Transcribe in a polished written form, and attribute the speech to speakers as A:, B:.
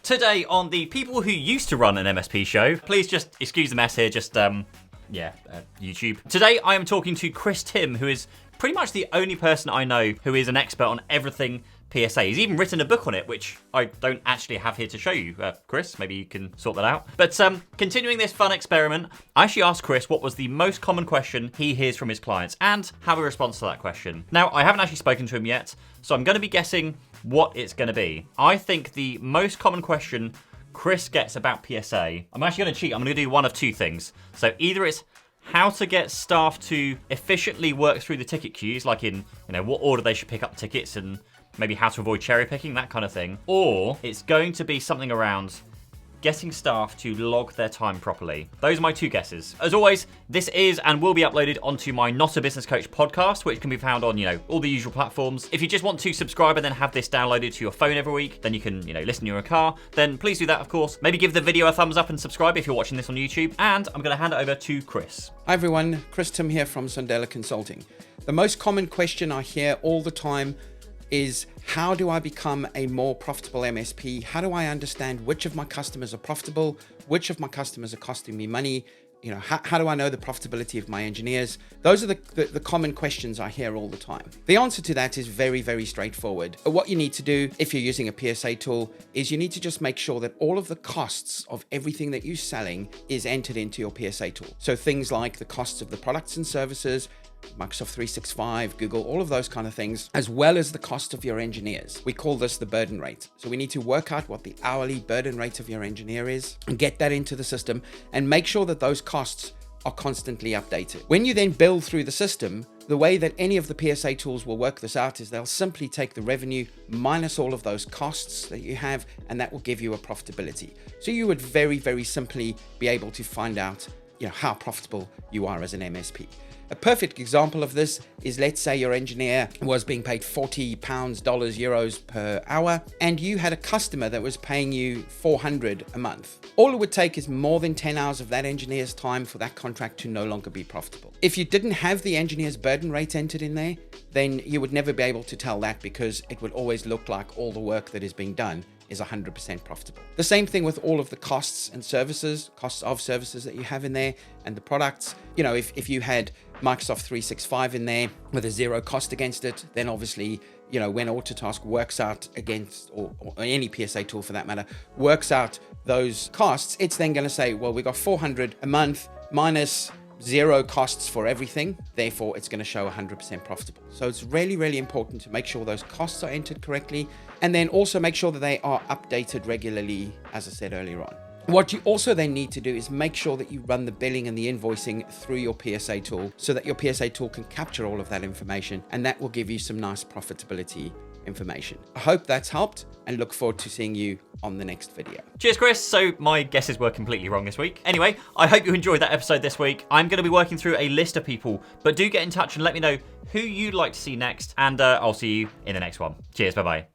A: Today on the People Who Used to Run an MSP show, please just excuse the mess here, YouTube. Today I am talking to Chris Timm, who is pretty much the only person I know who is an expert on everything PSA. He's even written a book on it, which I don't actually have here to show you. Chris, maybe you can sort that out. But continuing this fun experiment, I actually asked Chris what was the most common question he hears from his clients and how he responds to that question. Now, I haven't actually spoken to him yet, so I'm going to be guessing what it's going to be. I think the most common question Chris gets about PSA, I'm actually going to cheat. I'm going to do one of two things. So either it's how to get staff to efficiently work through the ticket queues, like in, what order they should pick up tickets and maybe how to avoid cherry picking, that kind of thing. Or it's going to be something around getting staff to log their time properly. Those are my two guesses. As always, this is and will be uploaded onto my Not a Business Coach podcast, which can be found on, all the usual platforms. If you just want to subscribe and then have this downloaded to your phone every week, then you can, listen in your car, then please do that, of course. Maybe give the video a thumbs up and subscribe if you're watching this on YouTube. And I'm going to hand it over to Chris.
B: Hi everyone, Chris Timm here from Sondela Consulting. The most common question I hear all the time is, how do I become a more profitable MSP? How do I understand which of my customers are profitable? Which of my customers are costing me money? How do I know the profitability of my engineers? Those are the common questions I hear all the time. The answer to that is very, very straightforward. What you need to do if you're using a PSA tool is you need to just make sure that all of the costs of everything that you're selling is entered into your PSA tool. So things like the costs of the products and services, Microsoft 365, Google, all of those kind of things, as well as the cost of your engineers. We call this the burden rate. So we need to work out what the hourly burden rate of your engineer is and get that into the system and make sure that those costs are constantly updated. When you then build through the system, the way that any of the PSA tools will work this out is they'll simply take the revenue minus all of those costs that you have, and that will give you a profitability. So you would very, very simply be able to find out, how profitable you are as an MSP. A perfect example of this is, let's say your engineer was being paid £40, dollars, euros per hour, and you had a customer that was paying you 400 a month. All it would take is more than 10 hours of that engineer's time for that contract to no longer be profitable. If you didn't have the engineer's burden rate entered in there, then you would never be able to tell that, because it would always look like all the work that is being done is 100% profitable. The same thing with all of the costs of services that you have in there and the products. If you had Microsoft 365 in there with a zero cost against it, then obviously, when Autotask works out against, or any PSA tool for that matter, works out those costs, it's then going to say, well, we got 400 a month minus zero costs for everything, therefore it's going to show 100% profitable. So it's really, really important to make sure those costs are entered correctly, and then also make sure that they are updated regularly, as I said earlier on. What you also then need to do is make sure that you run the billing and the invoicing through your PSA tool so that your PSA tool can capture all of that information, and that will give you some nice profitability information. I hope that's helped and look forward to seeing you on the next video.
A: Cheers, Chris. So my guesses were completely wrong this week. Anyway, I hope you enjoyed that episode this week. I'm going to be working through a list of people, but do get in touch and let me know who you'd like to see next, and I'll see you in the next one. Cheers. Bye-bye.